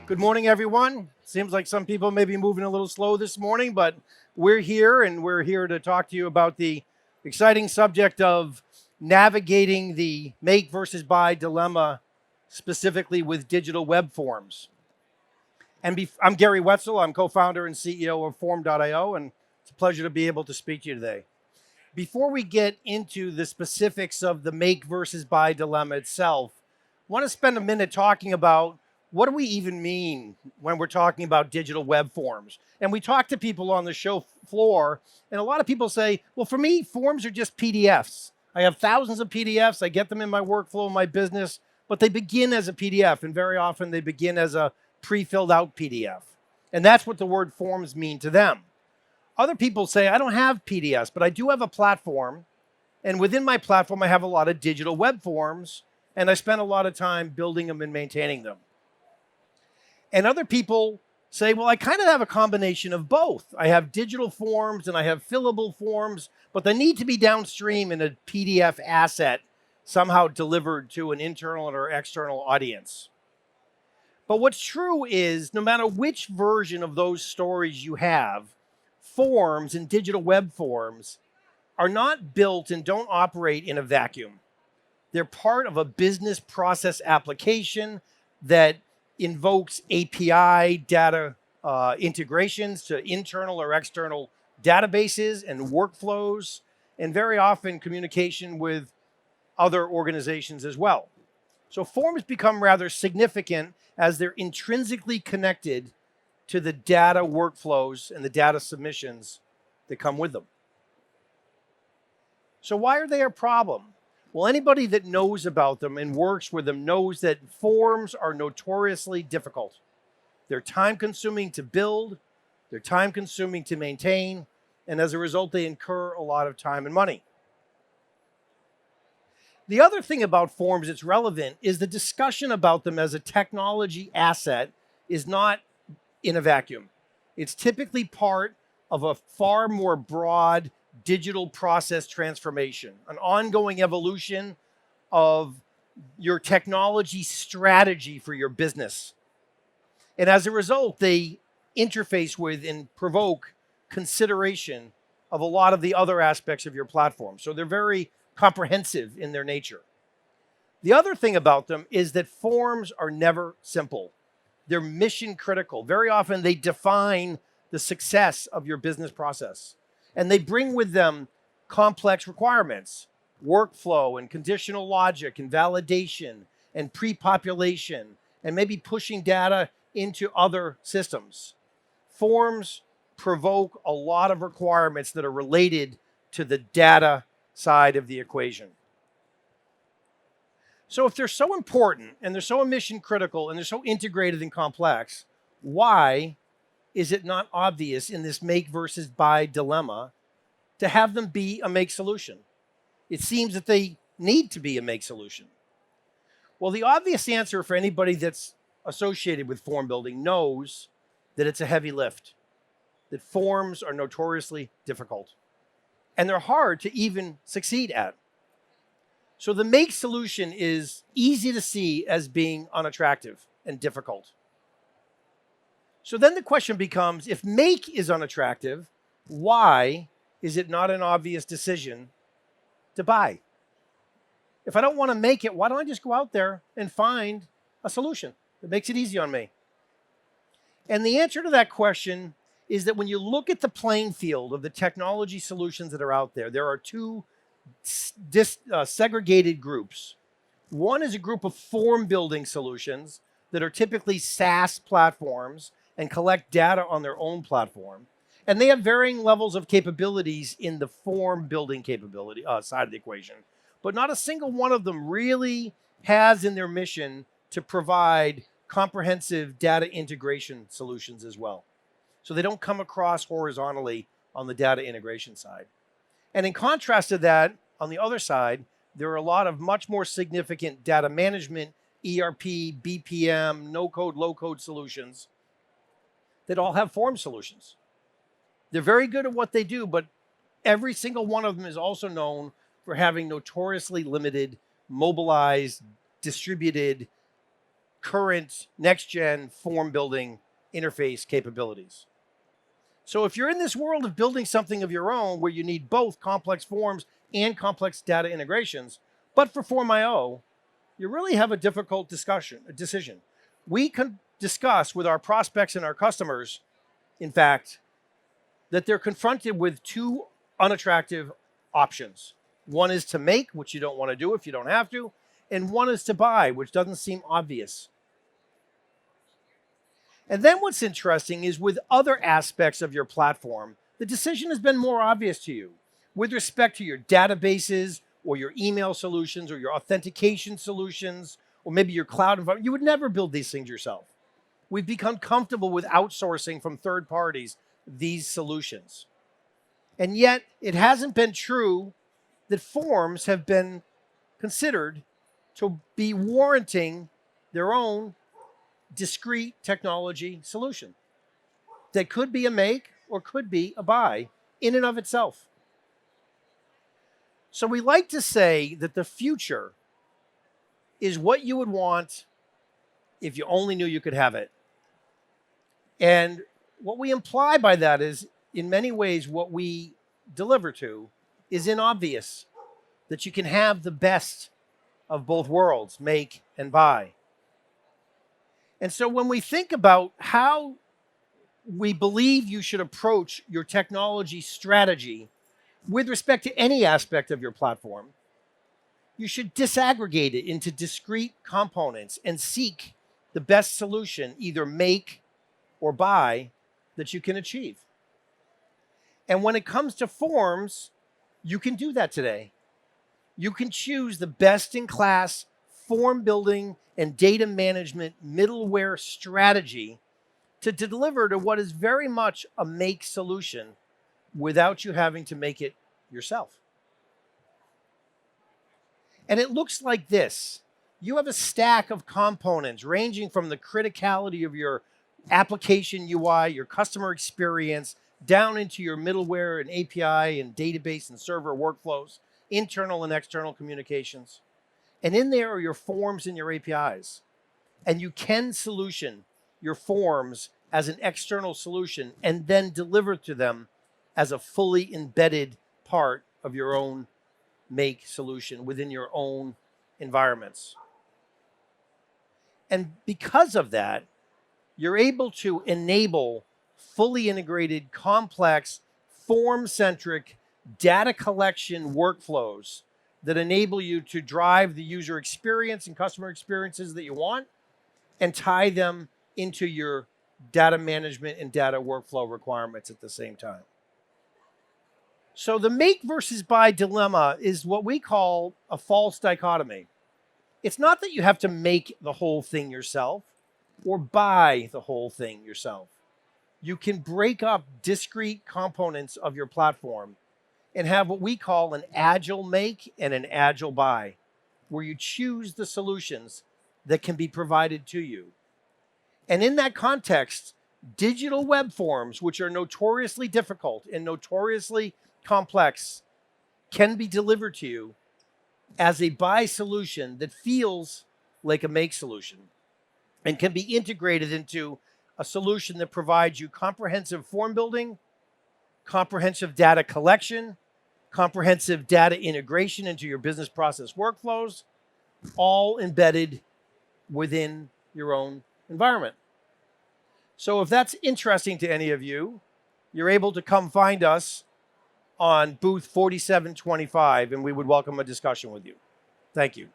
Good morning, everyone. Seems like some people may be moving a little slow this morning, but we're here and we're here to talk to you about the exciting subject of navigating the make versus buy dilemma, specifically with digital web forms. I'm Gary Wetzel. I'm co-founder and CEO of Form.IO, and it's a pleasure to be able to speak to you today. Before we get into the specifics of the make versus buy dilemma itself, I want to spend a minute talking about what do we even mean when we're talking about digital web forms. And we talk to people on the show floor, and a lot of people say, well, for me, forms are just PDFs. I have thousands of PDFs. I get them in my workflow, in my business, but they begin as a PDF, and very often they begin as a pre-filled out PDF. And that's what the word forms mean to them. Other people say, I don't have PDFs, but I do have a platform. And within my platform, I have a lot of digital web forms, and I spend a lot of time building them and maintaining them. And other people say, well, I kind of have a combination of both. I have digital forms and I have fillable forms, but they need to be downstream in a PDF asset, somehow delivered to an internal or external audience. But what's true is no matter which version of those stories you have, forms and digital web forms are not built and don't operate in a vacuum. They're part of a business process application that invokes API data integrations to internal or external databases and workflows, and very often communication with other organizations as well. So forms become rather significant as they're intrinsically connected to the data workflows and the data submissions that come with them. So why are they a problem? Well, anybody that knows about them and works with them knows that forms are notoriously difficult. They're time consuming to build, they're time consuming to maintain, and as a result, they incur a lot of time and money. The other thing about forms that's relevant is the discussion about them as a technology asset is not in a vacuum. It's typically part of a far more broad digital process transformation, an ongoing evolution of your technology strategy for your business. And as a result, they interface with and provoke consideration of a lot of the other aspects of your platform. So they're very comprehensive in their nature. The other thing about them is that forms are never simple. They're mission critical. Very often they define the success of your business process. And they bring with them complex requirements, workflow and conditional logic and validation and pre-population and maybe pushing data into other systems. Forms provoke a lot of requirements that are related to the data side of the equation. So if they're so important and they're so mission critical and they're so integrated and complex, why is it not obvious in this make versus buy dilemma to have them be a make solution? It seems that they need to be a make solution. Well, the obvious answer for anybody that's associated with form building knows that it's a heavy lift, that forms are notoriously difficult, and they're hard to even succeed at. So the make solution is easy to see as being unattractive and difficult. So then the question becomes, if make is unattractive, why is it not an obvious decision to buy? If I don't want to make it, why don't I just go out there and find a solution that makes it easy on me? And the answer to that question is that when you look at the playing field of the technology solutions that are out there, there are two segregated groups. One is a group of form building solutions that are typically SaaS platforms and collect data on their own platform. And they have varying levels of capabilities in the form building capability side of the equation. But not a single one of them really has in their mission to provide comprehensive data integration solutions as well. So they don't come across horizontally on the data integration side. And in contrast to that, on the other side, there are a lot of much more significant data management, ERP, BPM, no-code, low-code solutions that all have form solutions. They're very good at what they do, but every single one of them is also known for having notoriously limited, mobilized, distributed current next-gen form building interface capabilities. So if you're in this world of building something of your own where you need both complex forms and complex data integrations, but for Form.IO, you really have a difficult decision. We can discuss with our prospects and our customers, in fact, that they're confronted with two unattractive options. One is to make, which you don't want to do if you don't have to, and one is to buy, which doesn't seem obvious. And then what's interesting is with other aspects of your platform, the decision has been more obvious to you with respect to your databases or your email solutions or your authentication solutions, or maybe your cloud environment. You would never build these things yourself. We've become comfortable with outsourcing from third parties these solutions. And yet it hasn't been true that forms have been considered to be warranting their own discrete technology solution that could be a make or could be a buy in and of itself. So we like to say that the future is what you would want if you only knew you could have it. And what we imply by that is, in many ways, what we deliver to is inobvious, that you can have the best of both worlds, make and buy. And so when we think about how we believe you should approach your technology strategy with respect to any aspect of your platform, you should disaggregate it into discrete components and seek the best solution, either make or buy, that you can achieve. And when it comes to forms, you can do that today. You can choose the best-in-class form building and data management middleware strategy to deliver to what is very much a make solution without you having to make it yourself. And it looks like this. You have a stack of components ranging from the criticality of your application UI, your customer experience, down into your middleware and API and database and server workflows, internal and external communications. And in there are your forms and your APIs. And you can solution your forms as an external solution and then deliver to them as a fully embedded part of your own make solution within your own environments. And because of that, you're able to enable fully integrated, complex, form-centric data collection workflows that enable you to drive the user experience and customer experiences that you want and tie them into your data management and data workflow requirements at the same time. So the make versus buy dilemma is what we call a false dichotomy. It's not that you have to make the whole thing yourself or buy the whole thing yourself. You can break up discrete components of your platform and have what we call an agile make and an agile buy, where you choose the solutions that can be provided to you. And in that context, digital web forms, which are notoriously difficult and notoriously complex, can be delivered to you as a buy solution that feels like a make solution and can be integrated into a solution that provides you comprehensive form building, comprehensive data collection, comprehensive data integration into your business process workflows, all embedded within your own environment. So if that's interesting to any of you, you're able to come find us on booth 4725, and we would welcome a discussion with you. Thank you.